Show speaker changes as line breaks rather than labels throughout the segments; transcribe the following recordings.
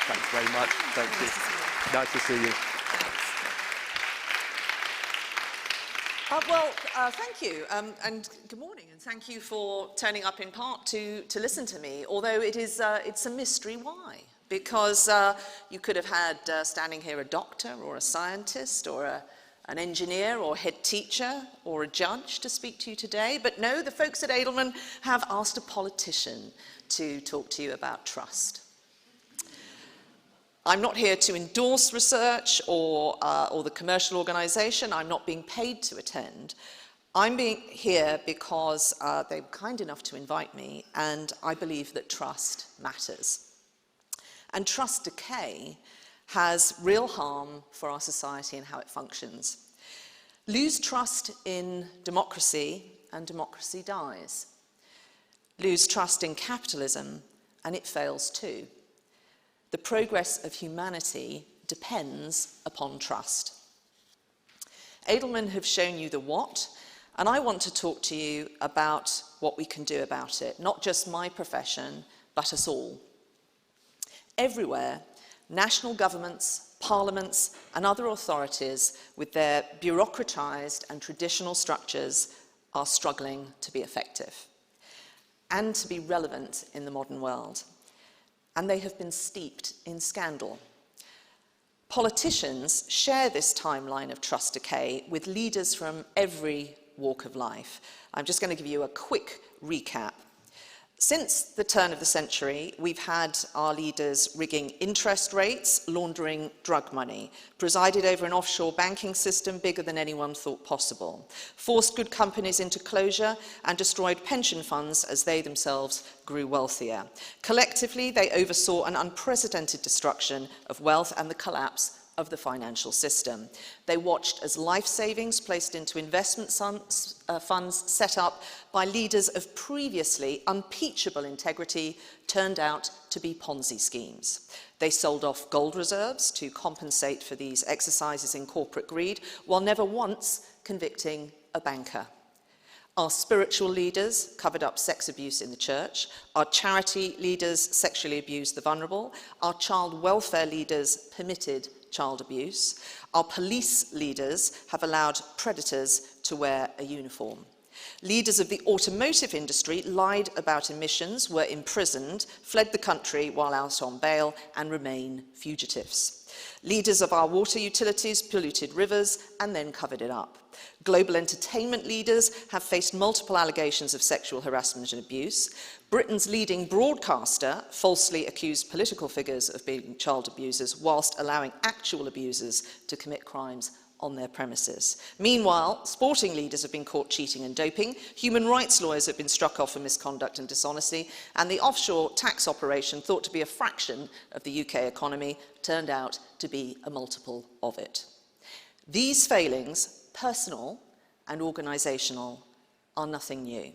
Thanks very much. Thank you. Nice to see you.
Thank you, and good morning, and thank you for turning up in part to listen to me, although it's a mystery why. Because you could have had standing here a doctor or a scientist or an engineer or head teacher or a judge to speak to you today, but no, the folks at Edelman have asked a politician to talk to you about trust. I'm not here to endorse research or the commercial organisation. I'm not being paid to attend. I'm here because they were kind enough to invite me, and I believe that trust matters. And trust decay has real harm for our society and how it functions. Lose trust in democracy, and democracy dies. Lose trust in capitalism, and it fails too. The progress of humanity depends upon trust. Edelman have shown you the what, and I want to talk to you about what we can do about it, not just my profession, but us all. Everywhere, national governments, parliaments, and other authorities with their bureaucratized and traditional structures are struggling to be effective and to be relevant in the modern world. And they have been steeped in scandal. Politicians share this timeline of trust decay with leaders from every walk of life. I'm just going to give you a quick recap. Since the turn of the century, we've had our leaders rigging interest rates, laundering drug money, presided over an offshore banking system bigger than anyone thought possible, forced good companies into closure, and destroyed pension funds as they themselves grew wealthier. Collectively, they oversaw an unprecedented destruction of wealth and the collapse of the financial system. They watched as life savings placed into investment funds set up by leaders of previously unimpeachable integrity turned out to be Ponzi schemes. They sold off gold reserves to compensate for these exercises in corporate greed, while never once convicting a banker. Our spiritual leaders covered up sex abuse in the church. Our charity leaders sexually abused the vulnerable. Our child welfare leaders permitted child abuse. Our police leaders have allowed predators to wear a uniform. Leaders of the automotive industry lied about emissions, were imprisoned, fled the country while out on bail, and remain fugitives. Leaders of our water utilities polluted rivers and then covered it up. Global entertainment leaders have faced multiple allegations of sexual harassment and abuse. Britain's leading broadcaster falsely accused political figures of being child abusers whilst allowing actual abusers to commit crimes on their premises. Meanwhile, sporting leaders have been caught cheating and doping, human rights lawyers have been struck off for misconduct and dishonesty, and the offshore tax operation, thought to be a fraction of the UK economy, turned out to be a multiple of it. These failings, personal and organisational, are nothing new.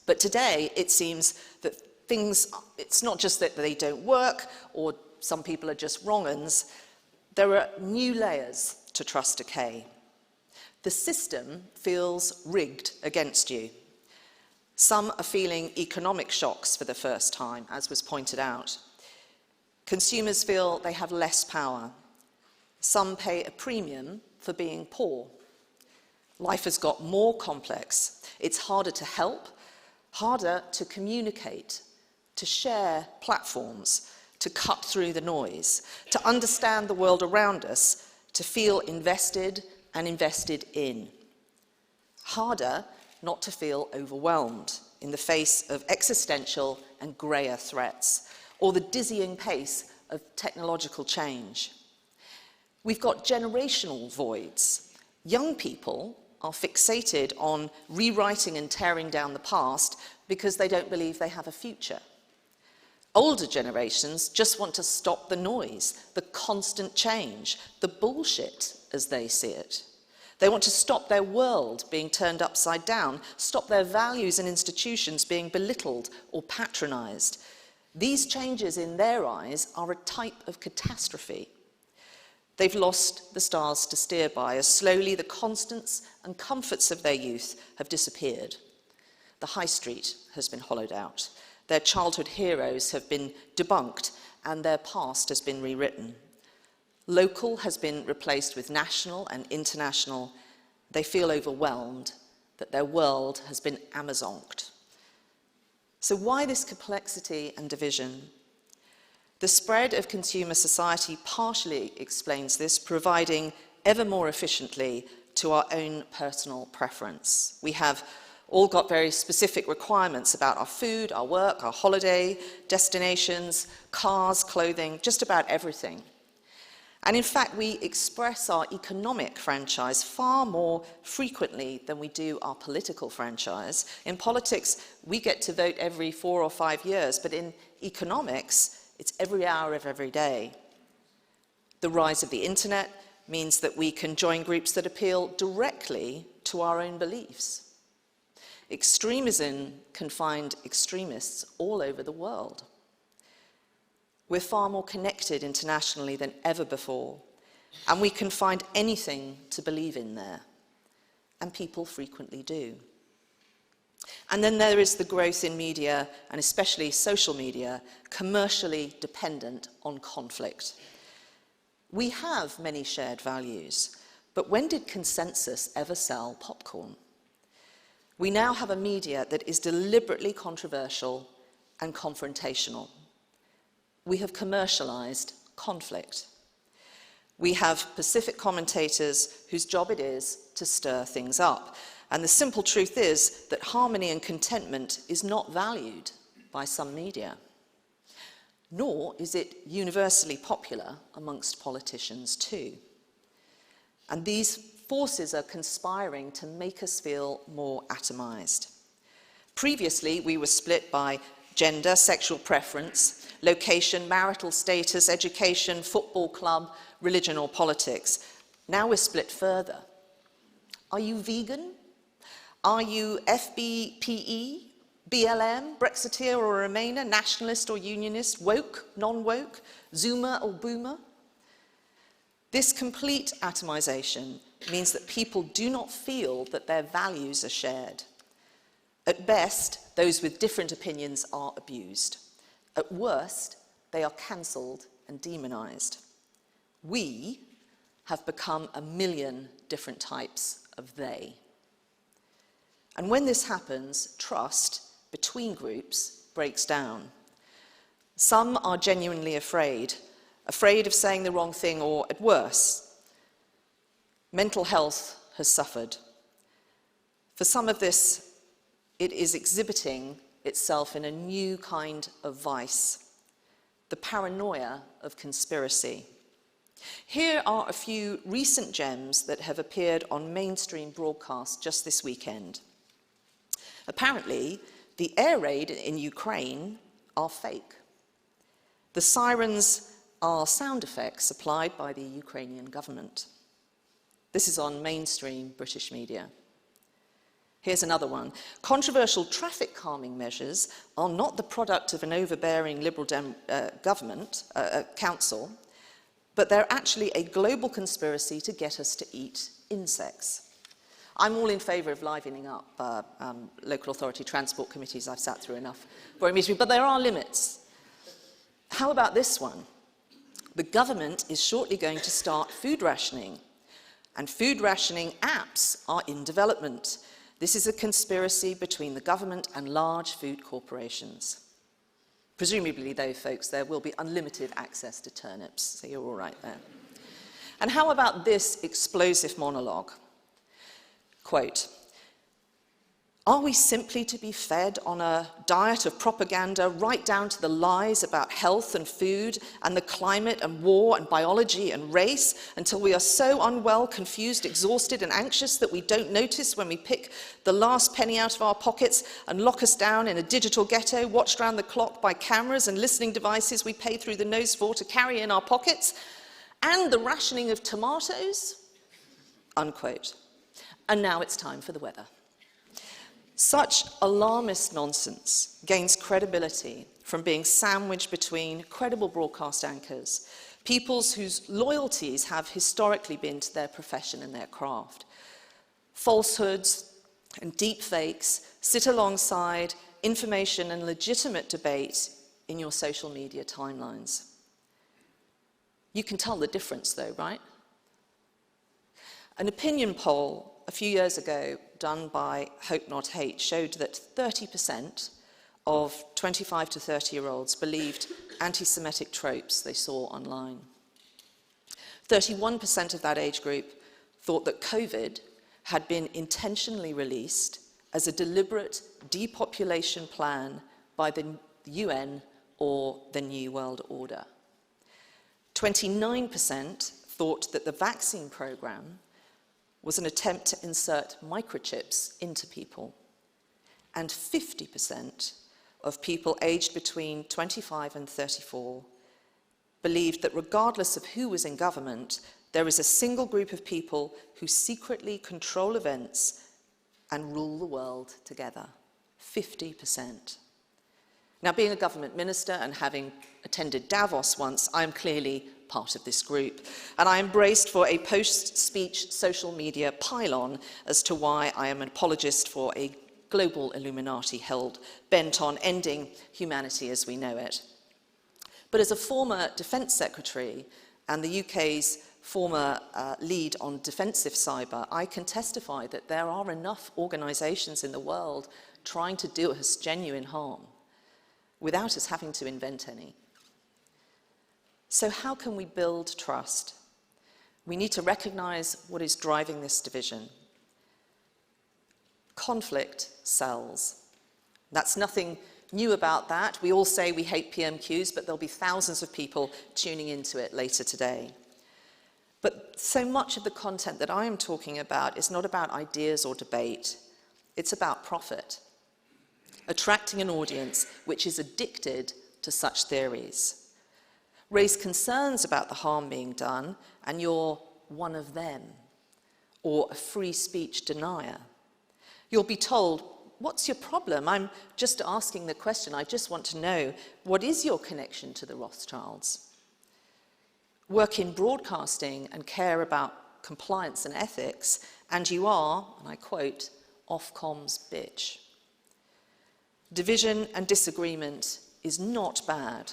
But today, it seems that it's not just that they don't work or some people are just wrong-uns, there are new layers to trust decay. The system feels rigged against you. Some are feeling economic shocks for the first time, as was pointed out. Consumers feel they have less power. Some pay a premium for being poor. Life has got more complex. It's harder to help, harder to communicate, to share platforms, to cut through the noise, to understand the world around us, to feel invested and invested in. Harder not to feel overwhelmed in the face of existential and greyer threats, or the dizzying pace of technological change. We've got generational voids. Young people are fixated on rewriting and tearing down the past because they don't believe they have a future. Older generations just want to stop the noise, the constant change, the bullshit as they see it. They want to stop their world being turned upside down, stop their values and institutions being belittled or patronised. These changes in their eyes are a type of catastrophe. They've lost the stars to steer by as slowly the constants and comforts of their youth have disappeared. The high street has been hollowed out. Their childhood heroes have been debunked, and their past has been rewritten. Local has been replaced with national and international. They feel overwhelmed that their world has been Amazonked. So why this complexity and division? The spread of consumer society partially explains this, providing ever more efficiently to our own personal preference. We have all got very specific requirements about our food, our work, our holiday, destinations, cars, clothing, just about everything. And in fact, we express our economic franchise far more frequently than we do our political franchise. In politics, we get to vote every 4 or 5 years, but in economics, it's every hour of every day. The rise of the internet means that we can join groups that appeal directly to our own beliefs. Extremism can find extremists all over the world. We're far more connected internationally than ever before, and we can find anything to believe in there, and people frequently do. And then there is the growth in media, and especially social media, commercially dependent on conflict. We have many shared values, but when did consensus ever sell popcorn? We now have a media that is deliberately controversial and confrontational. We have commercialized conflict. We have Pacific commentators whose job it is to stir things up. And the simple truth is that harmony and contentment is not valued by some media, nor is it universally popular amongst politicians too. And these forces are conspiring to make us feel more atomized. Previously, we were split by gender, sexual preference, location, marital status, education, football club, religion or politics. Now we're split further. Are you vegan? Are you FBPE, BLM, Brexiteer or Remainer, nationalist or unionist, woke, non-woke, Zoomer or boomer? This complete atomization means that people do not feel that their values are shared. At best, those with different opinions are abused. At worst, they are cancelled and demonized. We have become a million different types of they. And when this happens, trust between groups breaks down. Some are genuinely afraid of saying the wrong thing, or at worst, mental health has suffered. For some of this, it is exhibiting itself in a new kind of vice, the paranoia of conspiracy. Here are a few recent gems that have appeared on mainstream broadcasts just this weekend. Apparently, the air raid in Ukraine are fake. The sirens are sound effects supplied by the Ukrainian government. This is on mainstream British media. Here's another one. Controversial traffic calming measures are not the product of an overbearing Liberal council, but they're actually a global conspiracy to get us to eat insects. I'm all in favour of livening up local authority transport committees. I've sat through enough for me, but there are limits. How about this one? The government is shortly going to start food rationing, and food rationing apps are in development. This is a conspiracy between the government and large food corporations. Presumably, though, folks, there will be unlimited access to turnips, so you're all right there. And how about this explosive monologue? Quote, "Are we simply to be fed on a diet of propaganda right down to the lies about health and food and the climate and war and biology and race until we are so unwell, confused, exhausted and anxious that we don't notice when we pick the last penny out of our pockets and lock us down in a digital ghetto watched round the clock by cameras and listening devices we pay through the nose for to carry in our pockets, and the rationing of tomatoes?" Unquote. And now it's time for the weather. Such alarmist nonsense gains credibility from being sandwiched between credible broadcast anchors, peoples whose loyalties have historically been to their profession and their craft. Falsehoods and deep fakes sit alongside information and legitimate debate in your social media timelines. You can tell the difference though, right? An opinion poll a few years ago done by Hope Not Hate showed that 30% of 25 to 30-year-olds believed anti-Semitic tropes they saw online. 31% of that age group thought that COVID had been intentionally released as a deliberate depopulation plan by the UN or the New World Order. 29% thought that the vaccine program was an attempt to insert microchips into people. And 50% of people aged between 25 and 34 believed that regardless of who was in government, there is a single group of people who secretly control events and rule the world together. 50%. Now, being a government minister and having attended Davos once, I am clearly part of this group. And I am braced for a post-speech social media pylon as to why I am an apologist for a global Illuminati held bent on ending humanity as we know it. But as a former Defence Secretary and the UK's former lead on defensive cyber, I can testify that there are enough organisations in the world trying to do us genuine harm without us having to invent any. So how can we build trust? We need to recognise what is driving this division. Conflict sells. That's nothing new about that. We all say we hate PMQs, but there'll be thousands of people tuning into it later today. But so much of the content that I am talking about is not about ideas or debate. It's about profit. Attracting an audience which is addicted to such theories. Raise concerns about the harm being done, and you're one of them, or a free speech denier. You'll be told, what's your problem? I'm just asking the question. I just want to know, what is your connection to the Rothschilds? Work in broadcasting and care about compliance and ethics, and you are, and I quote, Ofcom's bitch. Division and disagreement is not bad.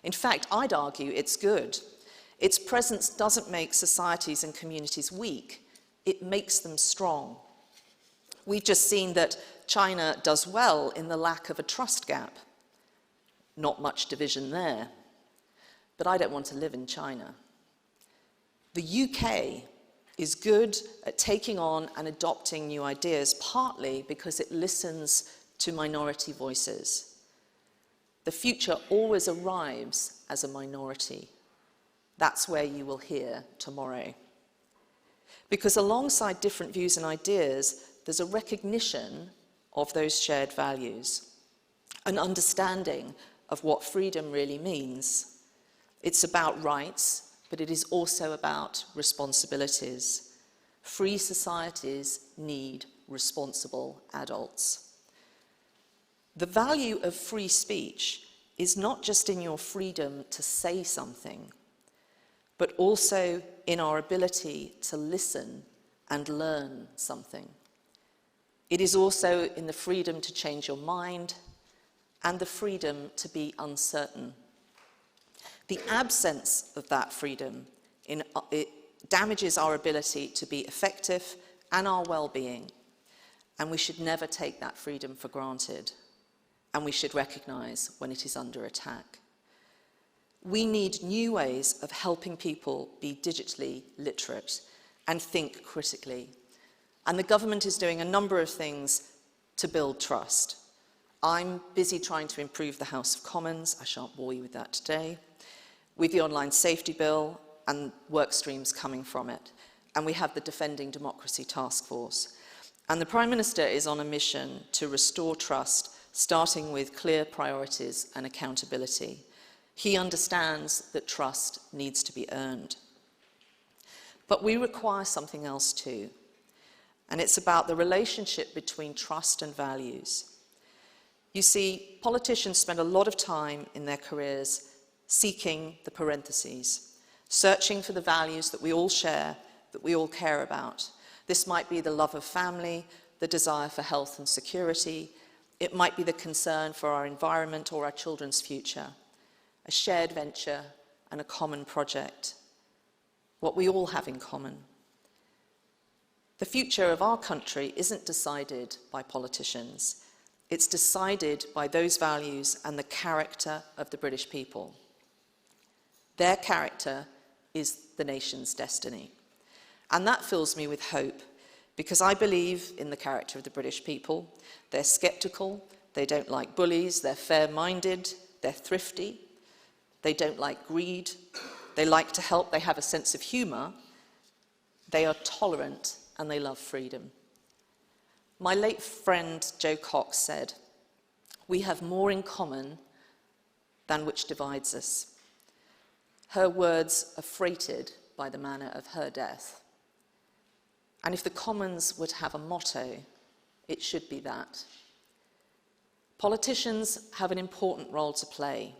In fact, I'd argue it's good. Its presence doesn't make societies and communities weak, it makes them strong. We've just seen that China does well in the lack of a trust gap. Not much division there. But I don't want to live in China. The UK is good at taking on and adopting new ideas, partly because it listens to minority voices. The future always arrives as a minority. That's where you will hear tomorrow. Because alongside different views and ideas, there's a recognition of those shared values, an understanding of what freedom really means. It's about rights, but it is also about responsibilities. Free societies need responsible adults. The value of free speech is not just in your freedom to say something, but also in our ability to listen and learn something. It is also in the freedom to change your mind and the freedom to be uncertain. The absence of that freedom it damages our ability to be effective and our well-being, and we should never take that freedom for granted. And we should recognise when it is under attack. We need new ways of helping people be digitally literate and think critically. And the government is doing a number of things to build trust. I'm busy trying to improve the House of Commons. I shan't bore you with that today. With the online safety bill and work streams coming from it. And we have the Defending Democracy Task Force. And the Prime Minister is on a mission to restore trust, starting with clear priorities and accountability. He understands that trust needs to be earned. But we require something else too, and it's about the relationship between trust and values. You see, politicians spend a lot of time in their careers seeking the parentheses, searching for the values that we all share, that we all care about. This might be the love of family, the desire for health and security. It might be the concern for our environment or our children's future, a shared venture and a common project, what we all have in common. The future of our country isn't decided by politicians. It's decided by those values and the character of the British people. Their character is the nation's destiny. And that fills me with hope, because I believe in the character of the British people. They're sceptical, they don't like bullies, they're fair-minded, they're thrifty, they don't like greed, they like to help, they have a sense of humour, they are tolerant, and they love freedom. My late friend Jo Cox said, "We have more in common than which divides us." Her words are freighted by the manner of her death. And if the Commons were to have a motto, it should be that. Politicians have an important role to play.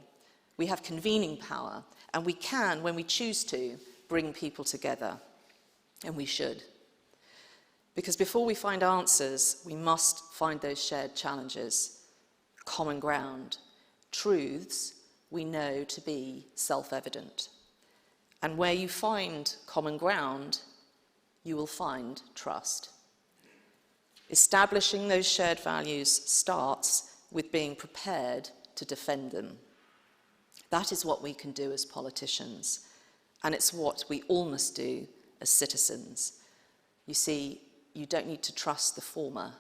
We have convening power, and we can, when we choose to, bring people together. And we should. Because before we find answers, we must find those shared challenges, common ground, truths we know to be self-evident. And where you find common ground, you will find trust. Establishing those shared values starts with being prepared to defend them. That is what we can do as politicians, and it's what we all must do as citizens. You see, you don't need to trust the former,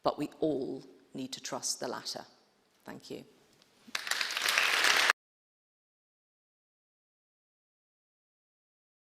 but we all need to trust the latter. Thank you.